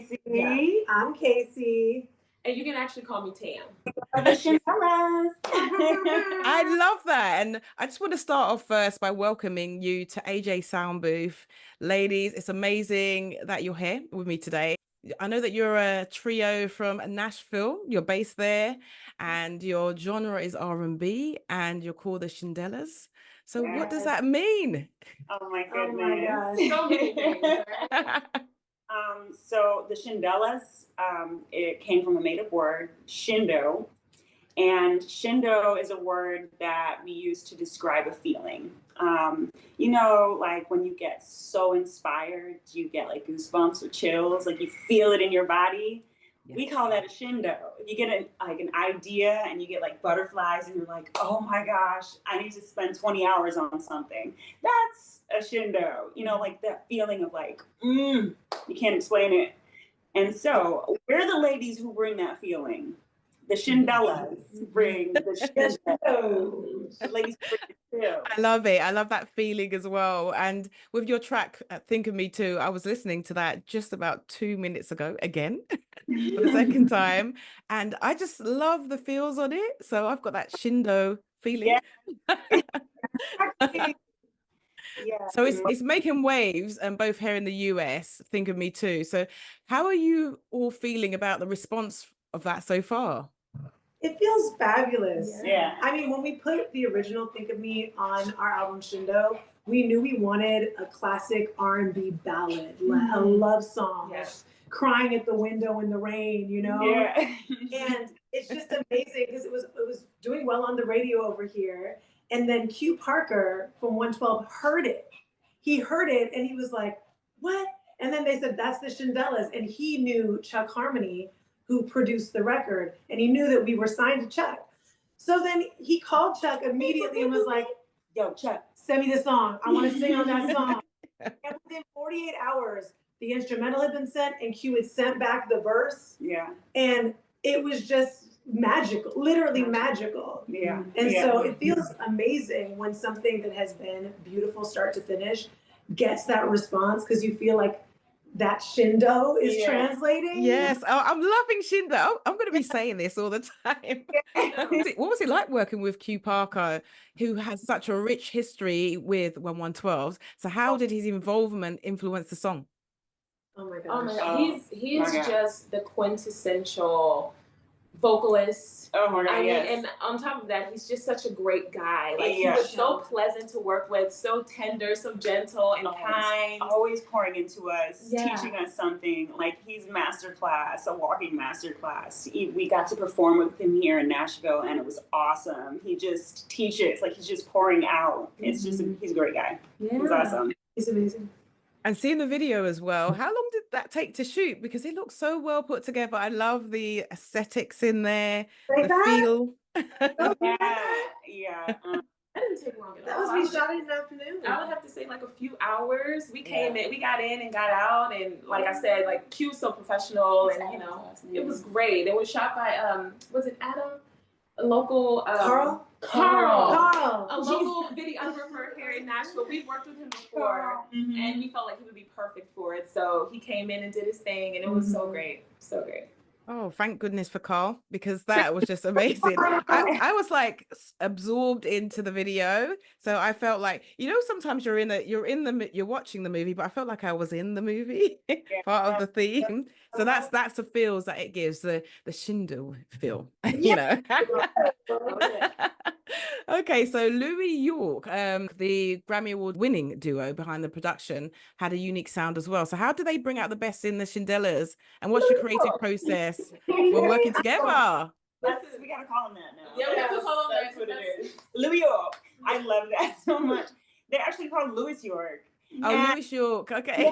Stacy. Yeah. I'm Kasi. And you can actually call me Tam. The Shindellas. I love that. And I just want to start off first by welcoming you to AJ Soundbooth. Ladies, it's amazing that you're here with me today. I know that you're a trio from Nashville. You're based there and your genre is R&B and you're called the Shindellas. So what does that mean? Oh my goodness. Oh my gosh. So many things. Right? So the Shindellas, it came from a made-up word, shindo. And shindo is a word that we use to describe a feeling. You know, like when you get so inspired, you get like goosebumps or chills, like you feel it in your body. Yes. We call that a shindo. If you get an idea and you get like butterflies and you're like, oh my gosh, I need to spend 20 hours on something. That's a shindo. You know, like that feeling of like, you can't explain it. And so we're the ladies who bring that feeling. The Shindellas bring the shindo. The ladies bring the chill. I love it. I love that feeling as well. And with your track, Think of Me Too, I was listening to that just about 2 minutes ago again for the second time. And I just love the feels on it. So I've got that shindo feeling. Yeah. Yeah. So it's making waves and both here in the US, Think of Me Too. So how are you all feeling about the response of that so far? It feels fabulous. Yeah. I mean, when we put the original Think of Me on our album Shindo, we knew we wanted a classic R&B ballad, a love song, crying at the window in the rain, you know? Yeah. And it's just amazing because it was doing well on the radio over here. And then Q Parker from 112 heard it. He heard it and he was like, what? And then they said, that's the Shindellas. And he knew Chuck Harmony, who produced the record, and he knew that we were signed to Chuck. So then he called Chuck immediately and was like, yo, Chuck, send me the song. I want to sing on that song. And within 48 hours, the instrumental had been sent and Q had sent back the verse. Yeah. And it was just magical, literally magical. Yeah. And so it feels amazing when something that has been beautiful start to finish gets that response, because you feel like that shindo is translating. Yes. Oh, I'm loving shindo. I'm going to be saying this all the time. What was it like working with Q Parker, who has such a rich history with 112? So how did his involvement influence the song? Oh my gosh. Oh my God. He's just the quintessential vocalist. Oh my God, I mean, and on top of that, he's just such a great guy. Like he was so pleasant to work with, so tender, so gentle and kind. Always pouring into us, teaching us something. Like he's masterclass, a walking masterclass. We got to perform with him here in Nashville, and it was awesome. He just teaches, like he's just pouring out. It's just he's a great guy. Yeah. He's awesome. He's amazing. And seeing the video as well, how long did that take to shoot? Because it looks so well put together. I love the aesthetics in there, the feel. Yeah. That didn't take long at all. That was shot in an afternoon. I would have to say like a few hours. We came in, we got in and got out, and like I said, like Q's so professional, and you know, it was great. It was shot by was it Adam? A local Carl, a local videographer here in Nashville. We've worked with him before, and we felt like he would be perfect for it. So he came in and did his thing, and it was so great, so great. Oh, thank goodness for Carl, because that was just amazing. I was like absorbed into the video, so I felt like, you know, sometimes you're watching the movie, but I felt like I was in the movie, part of the theme. So that's the feels that it gives, the shindo feel, you know. Okay, so Louis York, the Grammy Award winning duo behind the production, had a unique sound as well. So how do they bring out the best in the Shindellas, and what's your creative process when working together? We gotta call him that now. Yeah, we have to call him. That's what it is. Louis York. I love that so much. They're actually called Louis York. Oh, Louis York. Okay.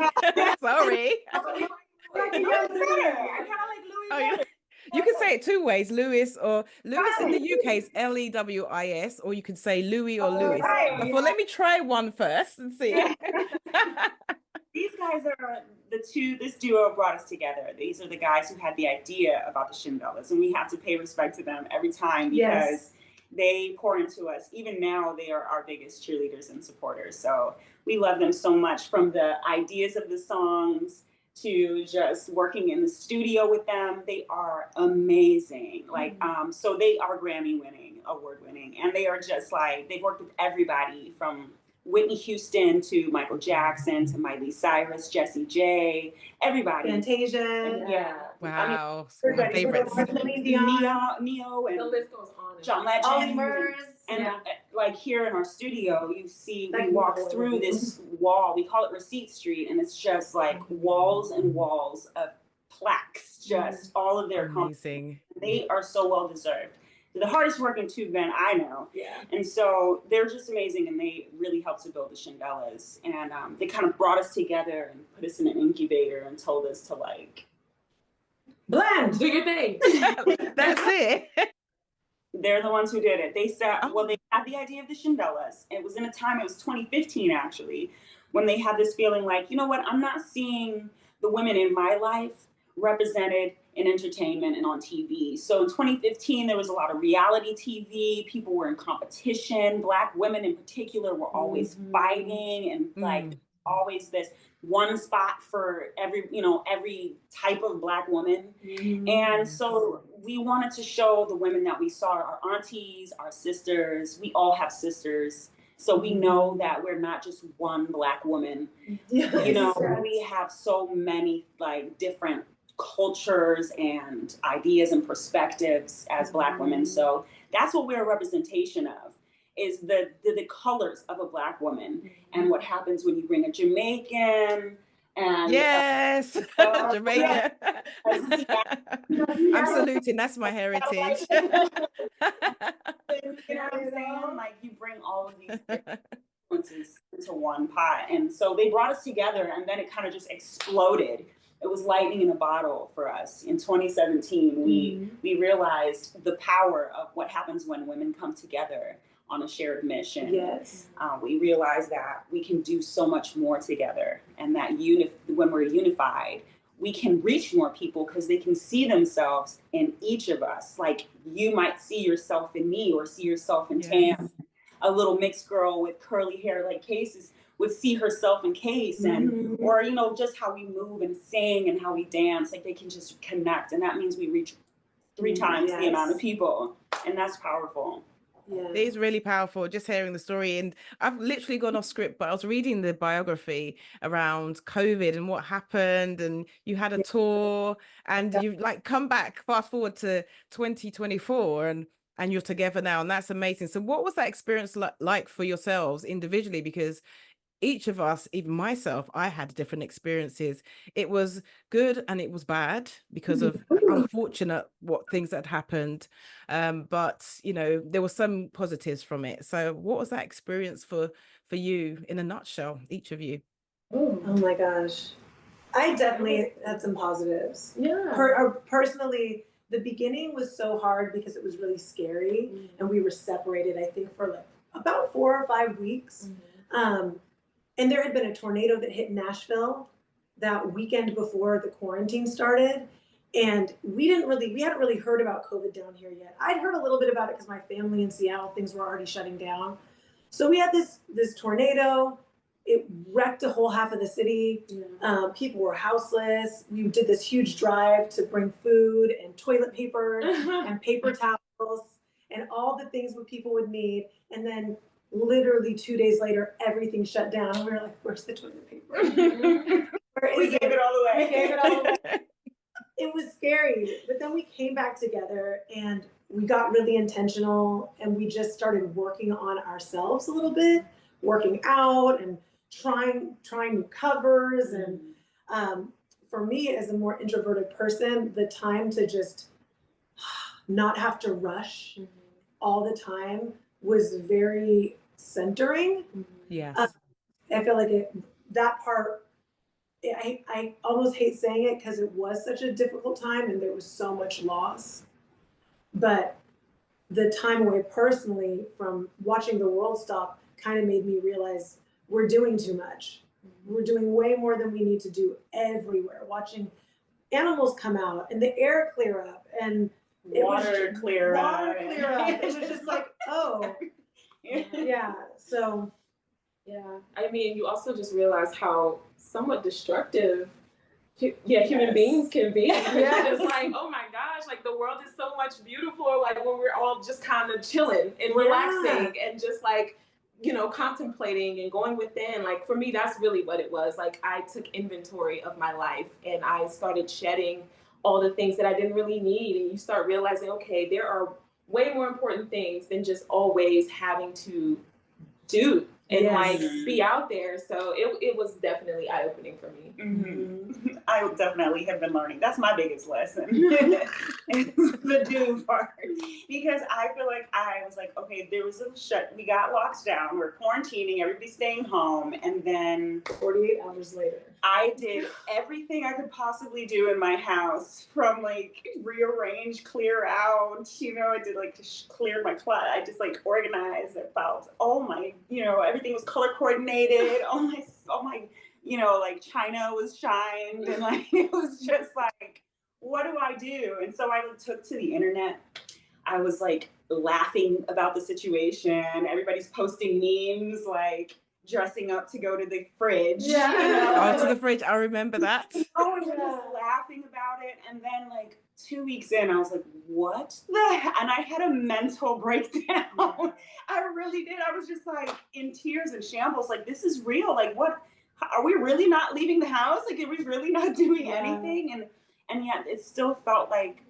Sorry. I kind of like Louis better. You can say it two ways, Lewis, or Lewis in the UK is Lewis, or you can say Louis or Lewis. Let me try one first and see. These guys are this duo brought us together. These are the guys who had the idea about the Shindellas, and we have to pay respect to them every time because they pour into us. Even now, they are our biggest cheerleaders and supporters. So we love them so much, from the ideas of the songs to just working in the studio with them. They are amazing. Like, so they are Grammy winning, award winning, and they are just like, they've worked with everybody from Whitney Houston to Michael Jackson to Miley Cyrus, Jessie J, everybody. Fantasia. Yeah. Wow. I mean, My favorites. Neo and The list goes on. John Legend. Ollie Murs. And like here in our studio, you see, we Like walk Nicole through Woodley. this wall. We call it Receipt Street, and it's just like walls and walls of plaques, just all of their Amazing. They are so well deserved. They're the hardest working two men I know. Yeah. And so they're just amazing, and they really helped to build the Shindellas. And they kind of brought us together and put us in an incubator and told us to like blend, do your thing. That's it. They're the ones who did it. They said, well, they had the idea of the Shindellas. It was in a time, it was 2015 actually, when they had this feeling like, you know what, I'm not seeing the women in my life represented in entertainment and on TV. So in 2015, there was a lot of reality TV. People were in competition. Black women in particular were always fighting and like always this one spot for every type of Black woman. And so we wanted to show the women that we saw, our aunties, our sisters. We all have sisters. So we know that we're not just one Black woman. Yes. You know, we have so many like different cultures and ideas and perspectives as Black women. So that's what we're a representation of, is the colors of a Black woman and what happens when you bring a Jamaican and yes, Jamaica. I'm saluting. That's my heritage. You know what I'm saying? Like you bring all of these influences into one pot. And so they brought us together, and then it kind of just exploded. It was lightning in a bottle for us. In 2017, we realized the power of what happens when women come together on a shared mission. Yes. We realized that we can do so much more together, and that when we're unified, we can reach more people because they can see themselves in each of us. Like you might see yourself in me or see yourself in Tam, a little mixed girl with curly hair like Case would see herself in Case, and or just how we move and sing and how we dance. Like they can just connect, and that means we reach 3 times the amount of people, and that's powerful. Yeah. It is really powerful just hearing the story. And I've literally gone off script, but I was reading the biography around COVID and what happened, and you had a tour, and you've like come back, fast forward to 2024, and you're together now, and that's amazing. So what was that experience like for yourselves individually? Because each of us, even myself, I had different experiences. It was good and it was bad because of unfortunate things that happened. But there were some positives from it. So what was that experience for you in a nutshell, each of you? Oh my gosh. I definitely had some positives. Yeah. Personally, the beginning was so hard because it was really scary, and we were separated, I think, for like about 4 or 5 weeks. And there had been a tornado that hit Nashville that weekend before the quarantine started. And we hadn't really heard about COVID down here yet. I'd heard a little bit about it because my family in Seattle, things were already shutting down. So we had this tornado. It wrecked a whole half of the city. People were houseless. We did this huge drive to bring food and toilet paper and paper towels and all the things what people would need. And then literally 2 days later, everything shut down. And we were like, where's the toilet paper? We gave it all away. It was scary. But then we came back together and we got really intentional, and we just started working on ourselves a little bit, working out and trying new covers. And for me, as a more introverted person, the time to just not have to rush all the time was very centering. Yes. I feel like that part, I almost hate saying it because it was such a difficult time and there was so much loss. But the time away personally from watching the world stop kind of made me realize we're doing too much. We're doing way more than we need to do everywhere. Watching animals come out and the air clear up and water clear up. It was just like, oh, yeah. So, yeah. I mean, you also just realize how somewhat destructive human beings can be. Yes. It's like, oh my gosh, like the world is so much beautiful, like when we're all just kind of chilling and relaxing and just like, you know, contemplating and going within. Like for me, that's really what it was. Like I took inventory of my life and I started shedding all the things that I didn't really need. And you start realizing, okay, there are way more important things than just always having to do and like be out there. So it was definitely eye-opening for me. Mm-hmm. I definitely have been learning. That's my biggest lesson. It's the do part. Because I feel like I was like, okay, there was we got locked down, we're quarantining, everybody's staying home, and then 48 hours later, I did everything I could possibly do in my house, from like rearrange, clear out, you know, I did like clear my closet. I just like organized. I felt, oh my, you know, everything was color coordinated. Oh my, you know, like China was shined, and like it was just like, what do I do? And so I took to the internet. I was like laughing about the situation. Everybody's posting memes like dressing up to go to the fridge. Yeah. You know? Oh, to the fridge. I remember that. Oh, and we're just laughing about it. And then like 2 weeks in, I was like, what the heck? And I had a mental breakdown. I really did. I was just like in tears and shambles. Like, this is real. Like, what? Are we really not leaving the house? Like, are we really not doing anything? And yet it still felt like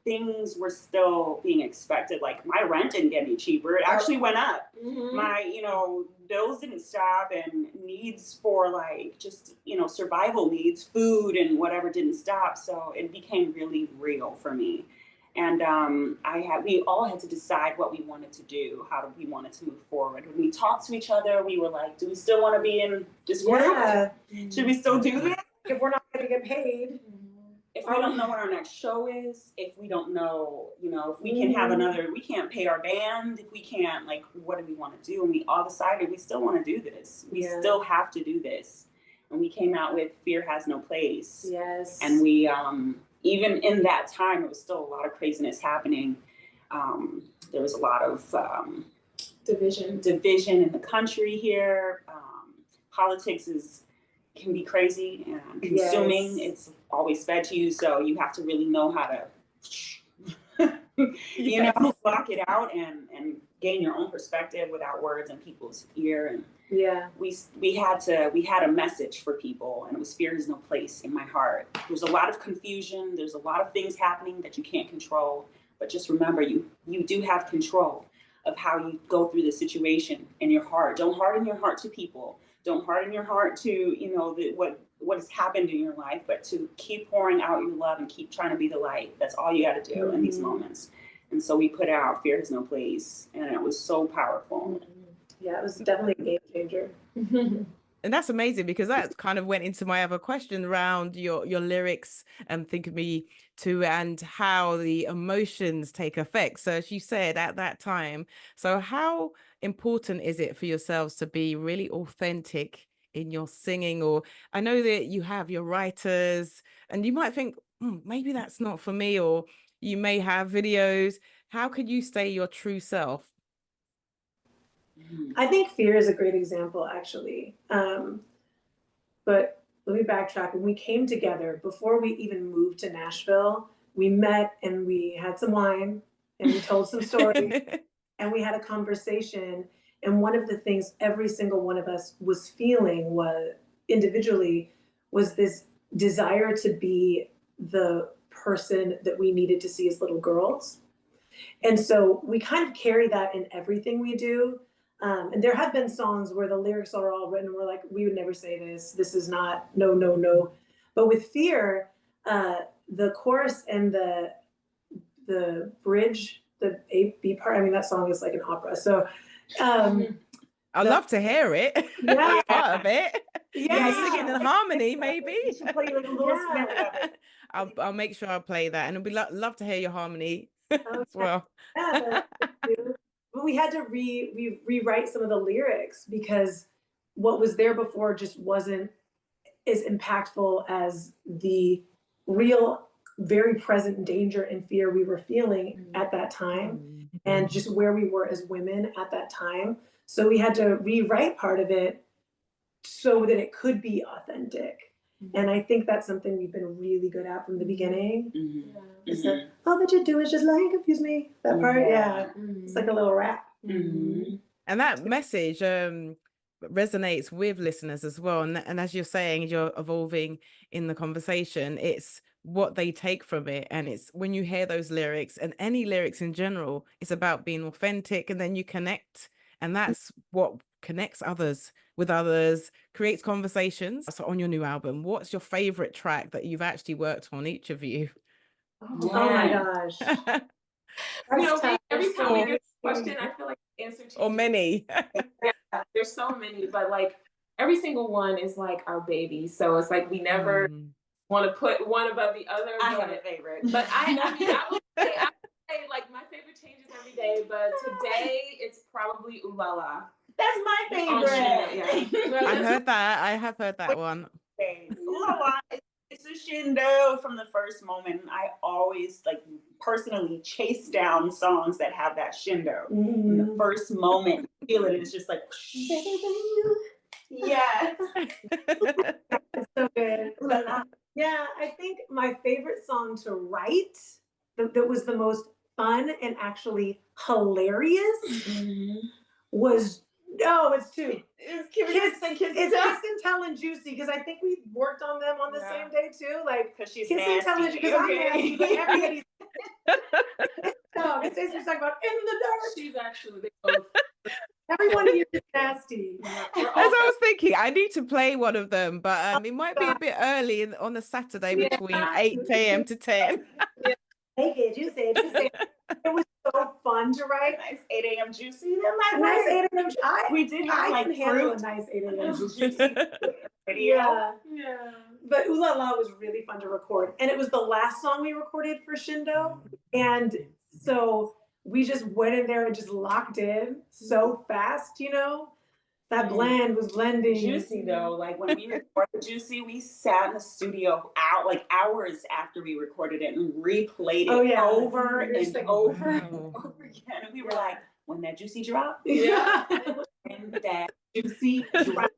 things were still being expected. Like my rent didn't get any cheaper. It actually went up. Mm-hmm. My, you know, bills didn't stop, and needs for like just, you know, survival needs, food and whatever didn't stop. So it became really real for me. And we all had to decide what we wanted to do, how we wanted to move forward. When we talked to each other, we were like, do we still want to be in this group? Should we still do this? If we're not going to get paid. If we don't know what our next show is, if we don't know, you know, if we can have we can't pay our band, if we can't, like, what do we want to do? And we all decided we still want to do this. We still have to do this. And we came out with Fear Has No Place. Yes. And we, even in that time, it was still a lot of craziness happening. There was a lot of division in the country here. Politics can be crazy and consuming. It's always fed to you, so you have to really know how to you know, block it out and gain your own perspective without words in people's ear. And we had a message for people, and it was fear has no place in my heart. There's a lot of confusion, there's a lot of things happening that you can't control, but just remember you do have control of how you go through the situation in your heart. Don't harden your heart to people. Don't harden your heart to, you know, what has happened in your life, but to keep pouring out your love and keep trying to be the light. That's all you got to do in these moments. And so we put out Fear Has No Place, and it was so powerful. Yeah, it was definitely a game changer. And that's amazing, because that kind of went into my other question around your lyrics and Think of Me Too, and how the emotions take effect. So as you said at that time, so how important is it for yourselves to be really authentic in your singing? Or I know that you have your writers and you might think, maybe that's not for me, or you may have videos. How could you stay your true self? I think Fear is a great example, actually. But let me backtrack. When we came together, before we even moved to Nashville, we met and we had some wine and we told some stories and we had a conversation. And one of the things every single one of us was feeling individually was this desire to be the person that we needed to see as little girls. And so we kind of carry that in everything we do. And there have been songs where the lyrics are all written, we're like, we would never say this. This is not, no, no, no. But with Fear, the chorus and the bridge, the A-B part, I mean, that song is like an opera. So I'd love to hear it. Yeah. Part of it. Yeah. Singing in harmony, maybe. You should play like a little snippet of it. I'll make sure I play that, and it'll be love to hear your harmony as well. Yeah, but we had to rewrite some of the lyrics because what was there before just wasn't as impactful as the real, very present danger and fear we were feeling at that time, and just where we were as women at that time. So we had to rewrite part of it so that it could be authentic. And I think that's something we've been really good at from the beginning. Mm-hmm. It's like, all that you do is just lie and confuse me. That part, yeah. Mm-hmm. It's like a little rap. Mm-hmm. And that message resonates with listeners as well. And as you're saying, you're evolving in the conversation, it's what they take from it. And it's when you hear those lyrics and any lyrics in general, it's about being authentic, and then you connect. And that's what connects others with others, creates conversations. So on your new album, what's your favorite track that you've actually worked on, each of you? Oh my gosh. You know, tough. every time we get this question, Or I feel like the answer changes. Or many. Yeah, there's so many, but like every single one is like our baby. So it's like we never want to put one above the other. I have a favorite. But I mean, I would say like my favorite changes every day, but today it's probably Ooh La La. That's my favorite. Yeah. I have heard that one. Ooh La La, it's a shindo from the first moment. I always like personally chase down songs that have that shindo. From the first moment, you feel it, and it's just like, yes. It's so good. Yeah, I think my favorite song to write that was the most fun and actually hilarious was it's two. It's Kiss and Tell and Juicy, because I think we worked on them on the same day too. Like, because she's Kiss and Tell and nasty. because I'm nasty, but everybody's no, it's Stacey's talking about in the dark. She's actually both. Everyone here is nasty. As I was thinking, I need to play one of them, but it might be a bit early on a Saturday between 8 a.m. to 10. Take it, juicy. It was so fun to write. Nice 8 a.m. juicy. A nice 8 a.m. We did have like handle a fruit. nice 8 a.m. juicy. Video. Yeah. But Ooh La La was really fun to record. And it was the last song we recorded for Shindo. And so we just went in there and just locked in so fast, you know? That blend was blending. Juicy though, like when we recorded Juicy, we sat in the studio out like hours after we recorded it and replayed it over and over and over again. And we were like, when that Juicy drop, when that Juicy drop.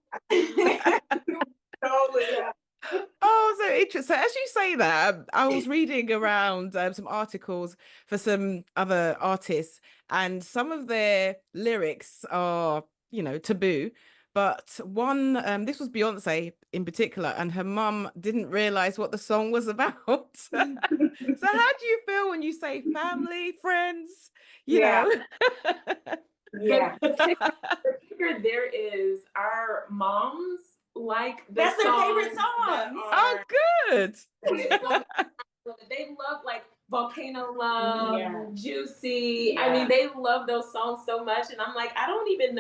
Oh, so interesting. So as you say that, I was reading around some articles for some other artists, and some of their lyrics are, you know, taboo. But one, this was Beyonce in particular, and her mum didn't realize what the song was about. So how do you feel when you say family, friends, you know? Yeah. The kicker there is our moms like the That's their favorite song. Oh, good. They love like Volcano Love, Juicy. I mean, they love those songs so much, and I'm like, I don't even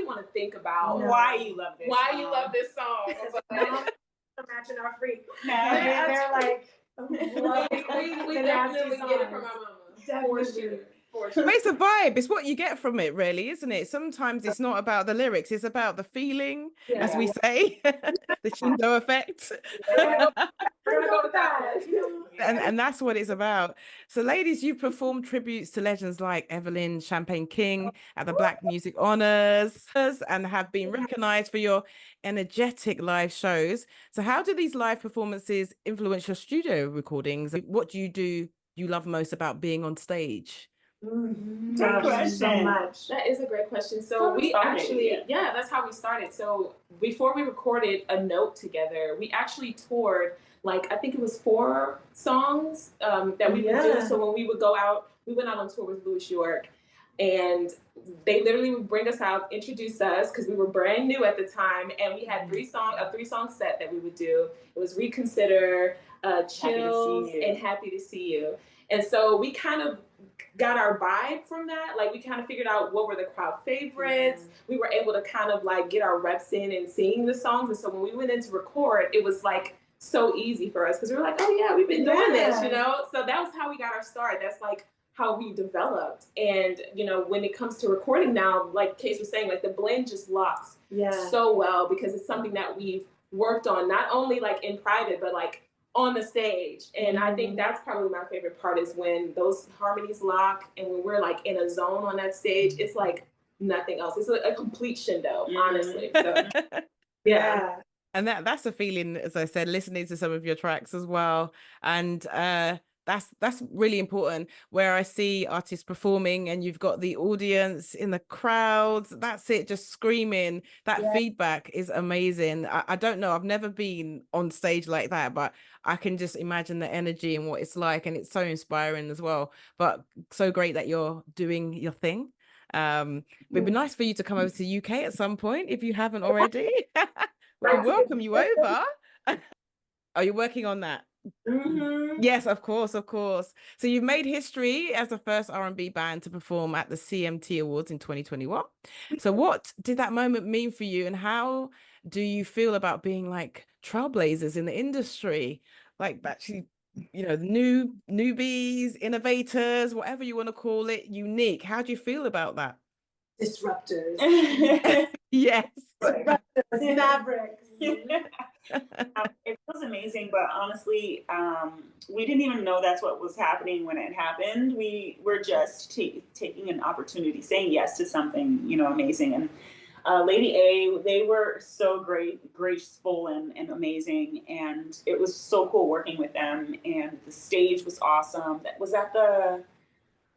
want to think about why you love this. You love this song. Matching our freak. They're like, we definitely get it from our mama. For sure. But it's a vibe. It's what you get from it, really, isn't it? Sometimes it's not about the lyrics, it's about the feeling, as we say, the Shindo effect. And that's what it's about. So ladies, you performed tributes to legends like Evelyn Champagne King at the Black Music Honors and have been recognized for your energetic live shows. So how do these live performances influence your studio recordings? What do you love most about being on stage? Great question. So much. That is a great question. So we actually, that's how we started. So before we recorded a note together, we actually toured, like, I think it was 4 songs that we would do. So when we would go out, we went out on tour with Louis York, and they literally would bring us out, introduce us, because we were brand new at the time, and we had a 3-song set that we would do. It was Reconsider, Chills, and Happy to See You. And so we kind of got our vibe from that. Like, we kind of figured out what were the crowd favorites. We were able to kind of like get our reps in and sing the songs. And so when we went in to record, it was like so easy for us, because we were like, oh yeah, we've been doing this, you know? So that was how we got our start. That's like how we developed. And, you know, when it comes to recording now, like Case was saying, like the blend just locks so well, because it's something that we've worked on, not only like in private, but like on the stage. And I think that's probably my favorite part, is when those harmonies lock and when we're like in a zone on that stage. It's like nothing else. It's a complete shindo, honestly. So, And And that's a feeling, as I said, listening to some of your tracks as well. And that's really important, where I see artists performing and you've got the audience in the crowds. That's it, just screaming. That feedback is amazing. I don't know, I've never been on stage like that, but I can just imagine the energy and what it's like, and it's so inspiring as well. But so great that you're doing your thing. But it'd be nice for you to come over to the UK at some point if you haven't already. We can welcome you over. Are you working on that? Yes, of course, of course. So you've made history as the first R&B band to perform at the CMT Awards in 2021. So what did that moment mean for you, and how do you feel about being like trailblazers in the industry? Like actually, you know, newbies, innovators, whatever you want to call it, unique. How do you feel about that? Disruptors. Yes. Disruptors, mavericks. It feels amazing, but honestly, we didn't even know that's what was happening when it happened. We were just taking an opportunity, saying yes to something, you know, amazing. And Lady A, they were so graceful and amazing, and it was so cool working with them. And the stage was awesome. That was at the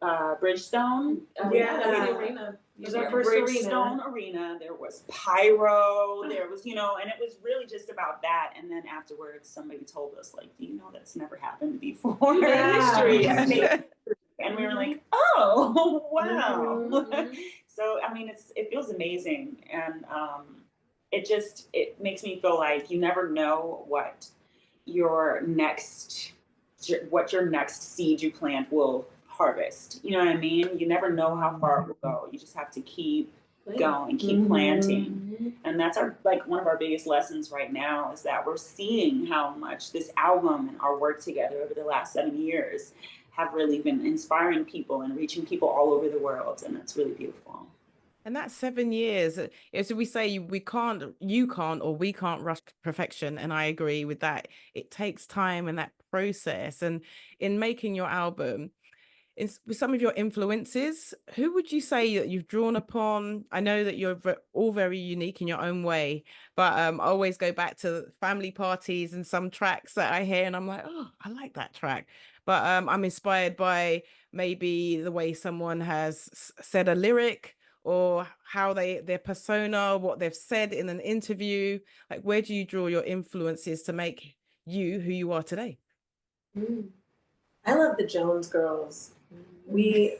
Bridgestone. The arena. It was our first Bridgestone arena. There was pyro. There was, you know, and it was really just about that. And then afterwards, somebody told us, like, do you know that's never happened before in history? And we were like, oh, wow. So, I mean, it feels amazing. And it makes me feel like you never know what your next seed you plant will harvest. You know what I mean? You never know how far it will go. You just have to keep going, keep planting. And that's one of our biggest lessons right now, is that we're seeing how much this album and our work together over the last 7 years have really been inspiring people and reaching people all over the world. And that's really beautiful. And that's 7 years. So we say you can't rush perfection. And I agree with that. It takes time and that process. And in making your album, with some of your influences, who would you say that you've drawn upon? I know that you're all very unique in your own way, but I always go back to family parties and some tracks that I hear and I'm like, oh, I like that track. But I'm inspired by maybe the way someone has said a lyric, or how their persona, what they've said in an interview. Like, where do you draw your influences to make you who you are today? I love the Jones Girls. We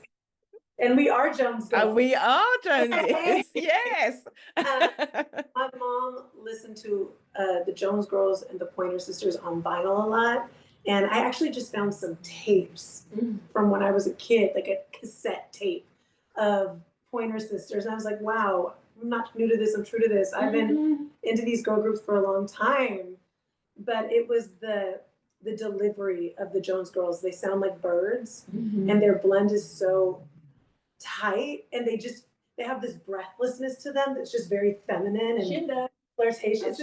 are Jones Girls. We are Joneses. Yes. My mom listened to the Jones Girls and the Pointer Sisters on vinyl a lot. And I actually just found some tapes from when I was a kid, like a cassette tape of Pointer Sisters. And I was like, wow, I'm not new to this, I'm true to this. I've been into these girl groups for a long time. But it was the delivery of the Jones Girls. They sound like birds, and their blend is so tight, and they have this breathlessness to them that's just very feminine and flirtatious.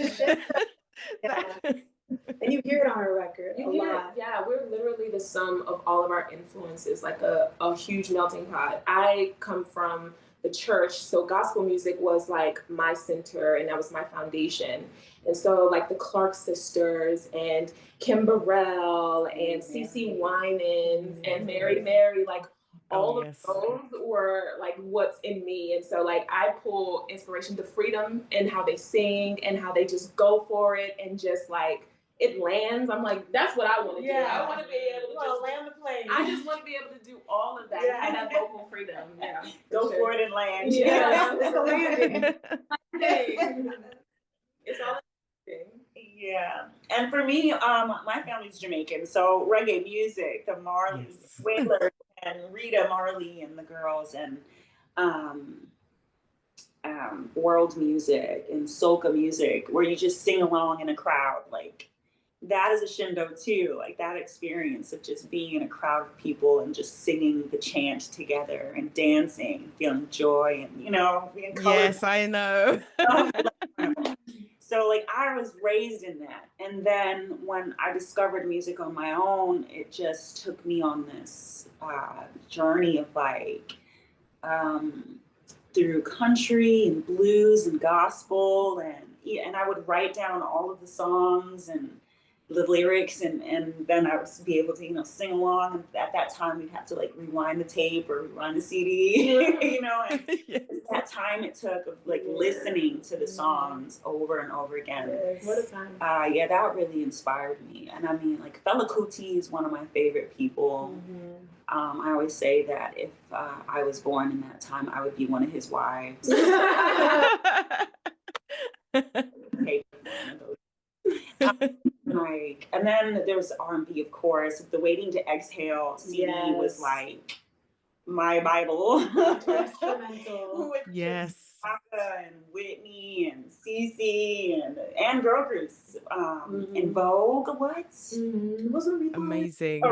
And you hear it on our record a lot. Yeah, we're literally the sum of all of our influences, like a huge melting pot. I come from the church, so gospel music was like my center, and that was my foundation. And so like the Clark sisters and Kim Burrell and CeCe Winans and Mary, like all of those were like what's in me. And so like I pull inspiration to freedom and how they sing and how they just go for it and just like it lands. I'm like, that's what I want to do. I want to be able to just land the plane. I just want to be able to do all of that and have vocal freedom. Yeah, go for it and land. Yeah, it's a landing. It's all. Yeah, and for me, my family's Jamaican, so reggae music, the Marleys, Wailers, and Rita Marley and the girls, and world music and soca music, where you just sing along in a crowd, like that is a shindo too, like that experience of just being in a crowd of people and just singing the chant together and dancing, feeling joy, and being colored. Yes, I know. So like I was raised in that. And then when I discovered music on my own, it just took me on this journey of like through country and blues and gospel and yeah, and I would write down all of the songs and the lyrics, and then I would be able to, you know, sing along. And at that time, we'd have to like rewind the tape or rewind the CD, you know, and Yes. that time it took of like listening to the songs over and over again. Yes. What a time. Yeah, that really inspired me. And I mean, like Fela Kuti is one of my favorite people. I always say that if I was born in that time, I would be one of his wives. Like, and then there's R&B, of course. The Waiting to Exhale CD was like my Bible. Instrumental. Yes. Chaka and Whitney and Cece and girl groups. In Vogue, what? Wasn't Aretha Amazing.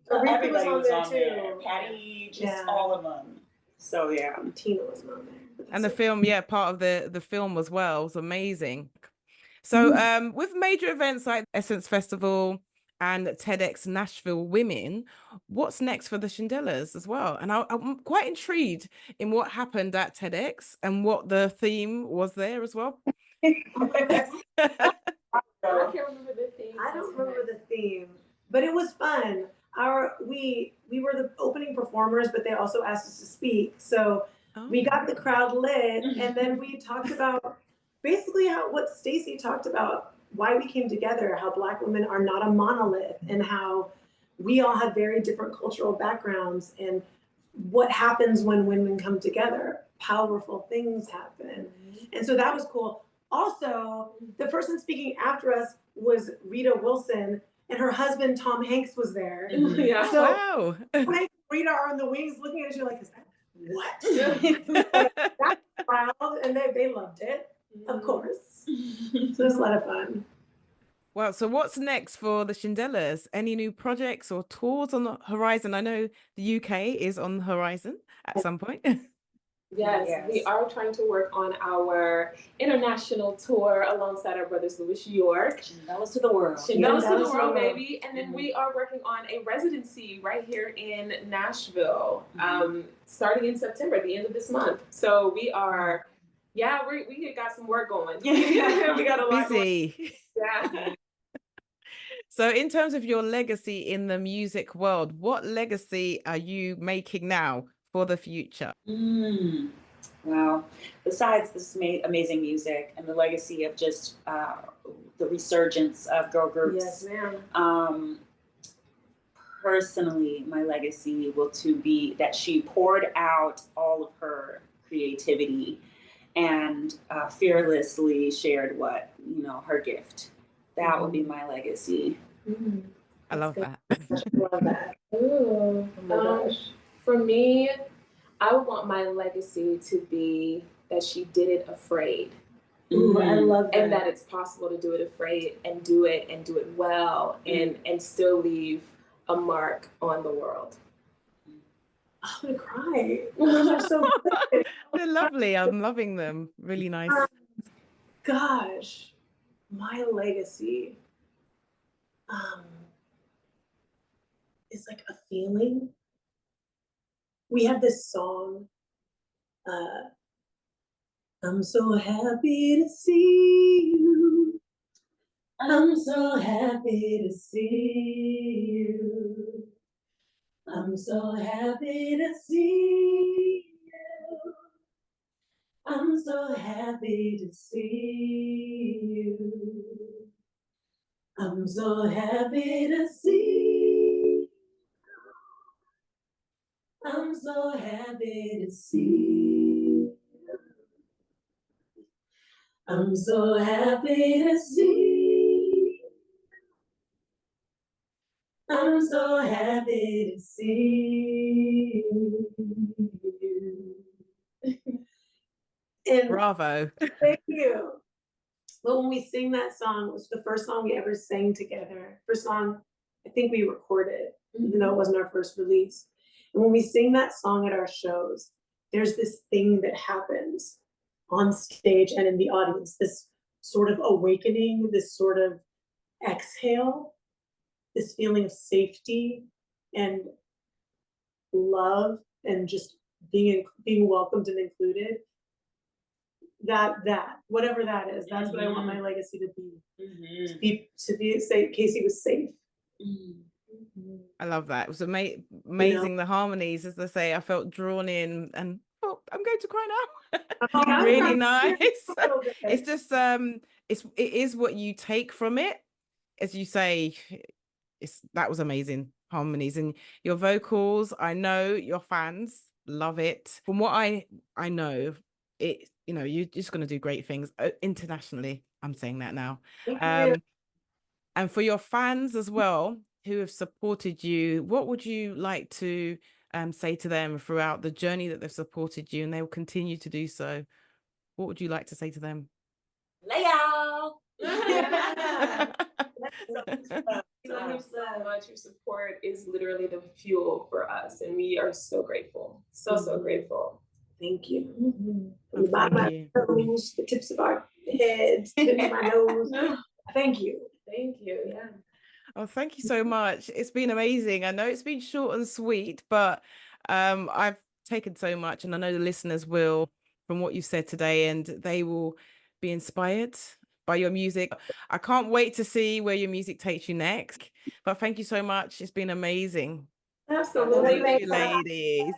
Everybody was on too. there. Patty, just all of them. So yeah. Tina wasn't on there. And the film, part of the film as well was amazing. So with major events like Essence Festival and TEDx Nashville Women, what's next for the Shindellas as well? And I'm quite intrigued in what happened at TEDx and what the theme was there as well. I can't remember the theme. I don't remember the theme, but it was fun. We were the opening performers, but they also asked us to speak. So we got the crowd lit, and then we talked about basically what Stacy talked about, why we came together, how Black women are not a monolith, and how we all have very different cultural backgrounds, and what happens when women come together. Powerful things happen. And so that was cool. Also, the person speaking after us was Rita Wilson, and her husband, Tom Hanks, was there. Yeah. So Wow. when I Rita are on the wings looking at you like, is that what? That's proud, and they loved it, of course. So it was a lot of fun. Well, so what's next for the Shindellas? Any new projects or tours on the horizon? I know the UK is on the horizon at some point. Yes, we are trying to work on our international tour alongside our brothers Louis York. Shindellas to the world. Shindellas to the world, baby. And then we are working on a residency right here in Nashville, starting in September, the end of this month. So we are, we got some work going. We got a lot busy. Yeah. So in terms of your legacy in the music world, what legacy are you making now for the future? Wow. Besides this amazing music and the legacy of just the resurgence of girl groups. Yes, ma'am. Personally, my legacy will be that she poured out all of her creativity and fearlessly shared her gift. That would be my legacy. I love that. Love that. Ooh. Oh my gosh. For me, I would want my legacy to be that she did it afraid. Ooh, I love that. And that it's possible to do it afraid and do it well and still leave a mark on the world. I'm gonna cry. Those are so good. They're lovely. I'm loving them. Really nice. Gosh, my legacy is like a feeling. We have this song, I'm so happy to see you. I'm so happy to see you. I'm so happy to see you. I'm so happy to see you. I'm so happy to see you. I'm so happy to see you. I'm so happy to see you. I'm so happy to see you. And Bravo. thank you. But when we sing that song, it was the first song we ever sang together. First song I think we recorded, even though it wasn't our first release. And when we sing that song at our shows, there's this thing that happens on stage and in the audience, this sort of awakening, this sort of exhale, this feeling of safety and love and just being welcomed and included. whatever that is. That's what I want my legacy to be. Say Kasi was safe. I love that. It was amazing. The harmonies, as they say, I felt drawn in, and oh, I'm going to cry now. Really nice. It's just it is what you take from it. As you say, that was amazing harmonies, and your vocals. I know your fans love it. From what I know, it, you know, you're just going to do great things internationally. I'm saying that now. And for your fans as well, who have supported you, what would you like to say to them throughout the journey that they've supported you, and they will continue to do so? What would you like to say to them? Lay y'all. We love you so much. Your support is literally the fuel for us, and we are so grateful. So grateful. Thank you. Oh, The bottom of my toes, the tips of our heads, tips of my nose. Thank you. Thank you. Yeah. Oh, thank you so much. It's been amazing. I know it's been short and sweet, but I've taken so much, and I know the listeners will, from what you said today, and they will be inspired by your music. I can't wait to see where your music takes you next. But thank you so much. It's been amazing. Absolutely. Thank you, ladies.